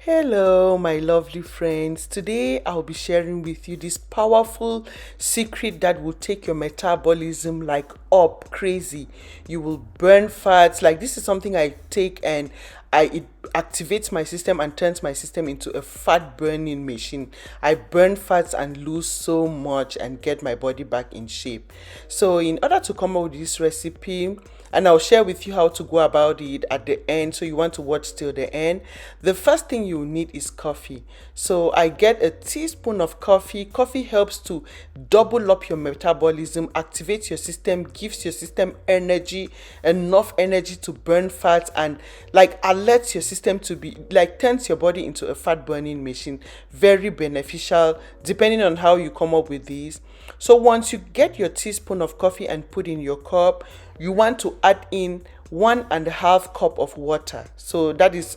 Hello, my lovely friends. Today I'll be sharing with you this powerful secret that will take your metabolism like up crazy. You will burn fats. Like this is something I take and it activates my system and turns my system into a fat burning machine. I burn fats and lose so much and get my body back in shape. So in order to come up with this recipe, and I'll share with you how to go about it at the end. So you want to watch till the end. The first thing you need is coffee. So I get a teaspoon of coffee. Coffee helps to double up your metabolism, activate your system, gives your system energy, enough energy to burn fats, and like alerts your system to be like turns your body into a fat burning machine. Very beneficial depending on how you come up with these. So once you get your teaspoon of coffee and put in your cup, you want to add in 1.5 cup of water. So that is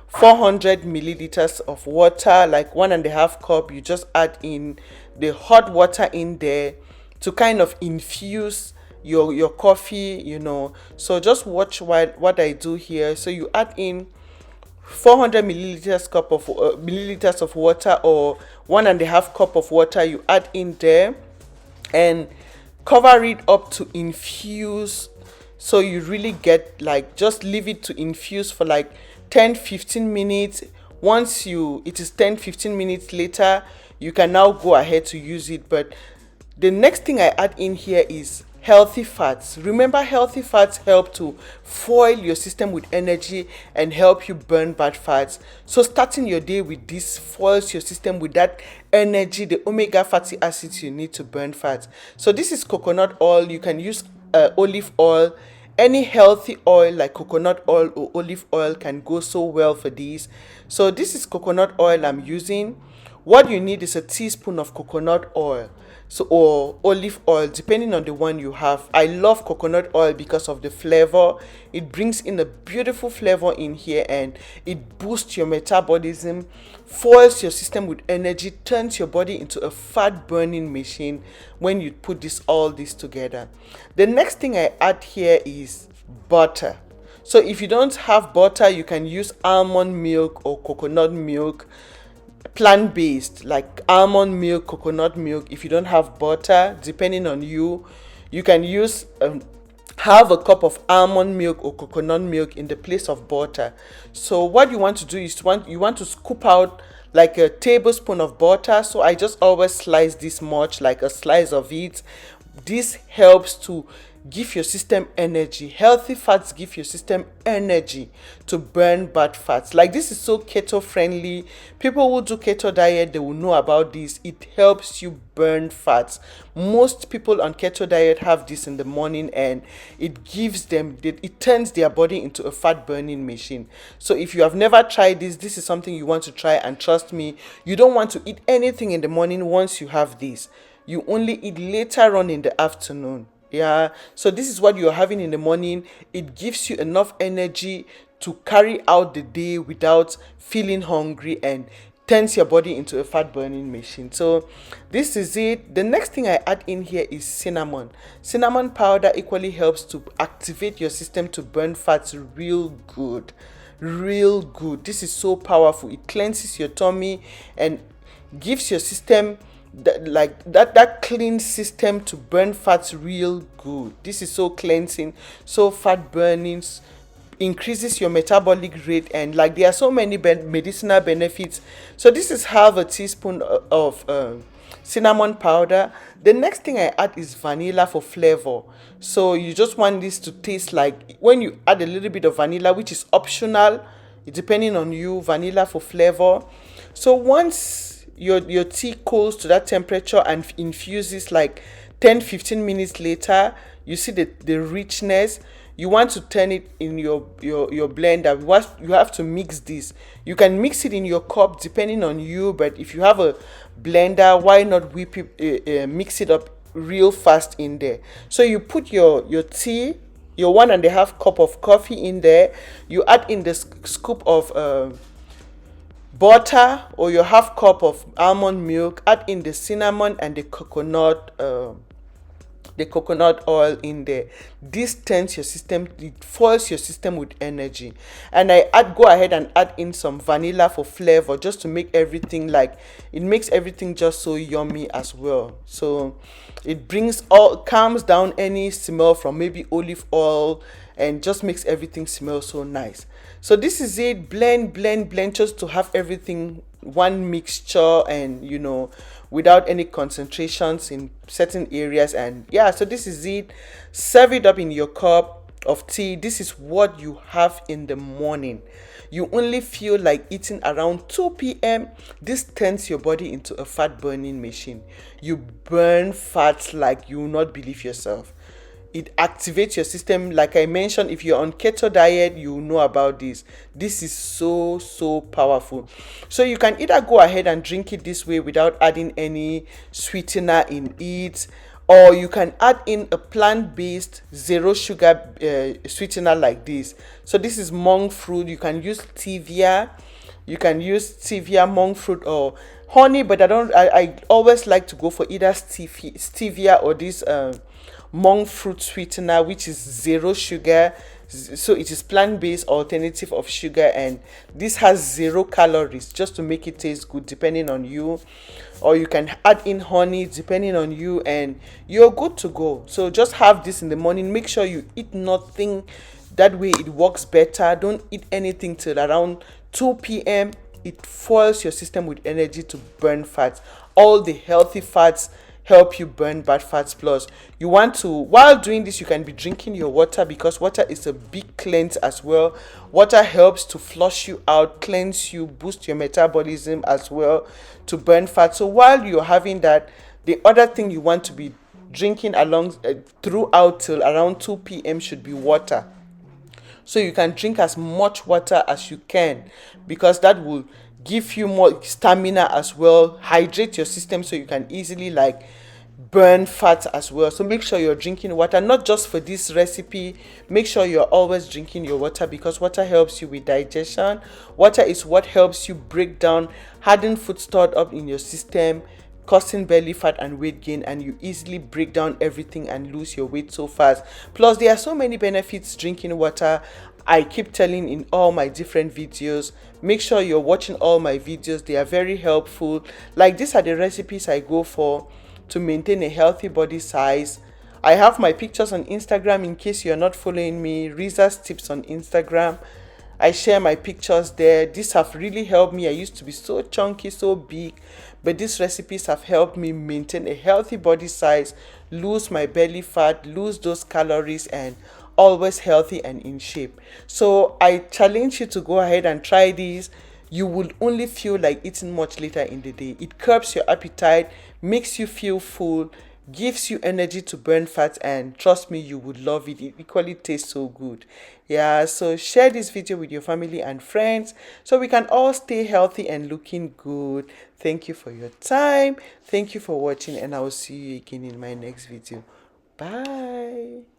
400 milliliters of water, like 1.5 cup. You just add in the hot water in there to kind of infuse your coffee. So just watch what I do here. So you add in 400 milliliters of water, or 1.5 cup of water. You add in there and cover it up to infuse. So you really get, like, just leave it to infuse for like 10-15 minutes. Once you it is 10-15 minutes later, you can now go ahead to use it. But the next thing I add in here is healthy fats. Remember, healthy fats help to foil your system with energy and help you burn bad fats. So starting your day with this foils your system with that energy, the omega fatty acids you need to burn fats. So this is coconut oil. You can use olive oil. Any healthy oil like coconut oil or olive oil can go so well for these. So this is coconut oil I'm using. What you need is a teaspoon of coconut oil, so, or olive oil, depending on the one you have. I love coconut oil because of the flavor. It brings in a beautiful flavor in here, and it boosts your metabolism, foils your system with energy, turns your body into a fat burning machine when you put all this together. The next thing I add here is butter. So if you don't have butter, you can use almond milk or coconut milk, plant-based, like almond milk, coconut milk. If you don't have butter, depending on you, you can use half a cup of almond milk or coconut milk in the place of butter. So what you want to do is you want to scoop out like a tablespoon of butter. So I just always slice this much, like a slice of it. This helps to give your system energy. Healthy fats give your system energy to burn bad fats. Like this is so keto friendly. People who do keto diet, they will know about this. It helps you burn fats. Most people on keto diet have this in the morning, and it turns their body into a fat burning machine. So if you have never tried this is something you want to try, and trust me, you don't want to eat anything in the morning. Once you have this, you only eat later on in the afternoon. Yeah, so this is what you're having in the morning. It gives you enough energy to carry out the day without feeling hungry, and turns your body into a fat burning machine. So this is it. The next thing I add in here is cinnamon. Cinnamon powder equally helps to activate your system to burn fats real good. Real good. This is so powerful. It cleanses your tummy and gives your system that clean system to burn fats real good. This is so cleansing, so fat burning, increases your metabolic rate, and like there are so many medicinal benefits. So this is half a teaspoon of cinnamon powder. The next thing I add is vanilla for flavor. So you just want this to taste like, when you add a little bit of vanilla, which is optional depending on you, vanilla for flavor. So once your tea cools to that temperature and infuses like 10-15 minutes later, you see the richness. You want to turn it in your blender. You have to mix this. You can mix it in your cup depending on you, but if you have a blender, why not mix it up real fast in there. So you put your tea, your 1.5 cup of coffee in there. You add in the scoop of butter, or your half cup of almond milk. Add in the cinnamon and the the coconut oil in there. This turns your system, it fills your system with energy. And I add go ahead and add in some vanilla for flavor, just to make everything like, it makes everything just so yummy as well. So it brings all, calms down any smell from maybe olive oil, and just makes everything smell so nice. So this is it. Blend, blend, blend, just to have everything one mixture, and without any concentrations in certain areas. And yeah, so this is it. Serve it up in your cup of tea. This is what you have in the morning. You only feel like eating around 2 p.m. This turns your body into a fat burning machine. You burn fats like you will not believe yourself. It activates your system. Like I mentioned, if you're on keto diet, you know about this. This is so powerful. So you can either go ahead and drink it this way without adding any sweetener in it, or you can add in a plant-based zero sugar sweetener like this. So this is monk fruit. You can use stevia, monk fruit, or honey, but I always like to go for either stevia or this monk fruit sweetener, which is zero sugar. So it is plant-based alternative of sugar, and this has 0 calories, just to make it taste good, depending on you. Or you can add in honey, depending on you, and you're good to go. So just have this in the morning. Make sure you eat nothing, that way it works better. Don't eat anything till around 2 p.m. It fuels your system with energy to burn fats. All the healthy fats help you burn bad fats. Plus, you want to, while doing this, you can be drinking your water, because water is a big cleanse as well. Water helps to flush you out, cleanse you, boost your metabolism as well, to burn fat. So while you're having that, the other thing you want to be drinking along throughout till around 2 p.m. should be water. So you can drink as much water as you can, because that will give you more stamina as well, hydrate your system, so you can easily like burn fat as well. So make sure you're drinking water, not just for this recipe. Make sure you're always drinking your water, because water helps you with digestion. Water is what helps you break down hardened food stored up in your system, causing belly fat and weight gain, and you easily break down everything and lose your weight so fast. Plus, there are so many benefits drinking water. I keep telling in all my different videos. Make sure you're watching all my videos. They are very helpful. Like, these are the recipes I go for to maintain a healthy body size. I have my pictures on Instagram in case you're not following me. Riza's Tips on Instagram. I share my pictures there. These have really helped me. I used to be so chunky, so big, but these recipes have helped me maintain a healthy body size, lose my belly fat, lose those calories, and always healthy and in shape. So I challenge you to go ahead and try these. You will only feel like eating much later in the day. It curbs your appetite, makes you feel full, gives you energy to burn fat, and trust me, you would love it. It equally tastes so good. Yeah, so share this video with your family and friends, so we can all stay healthy and looking good. Thank you for your time. Thank you for watching, and I will see you again in my next video. Bye.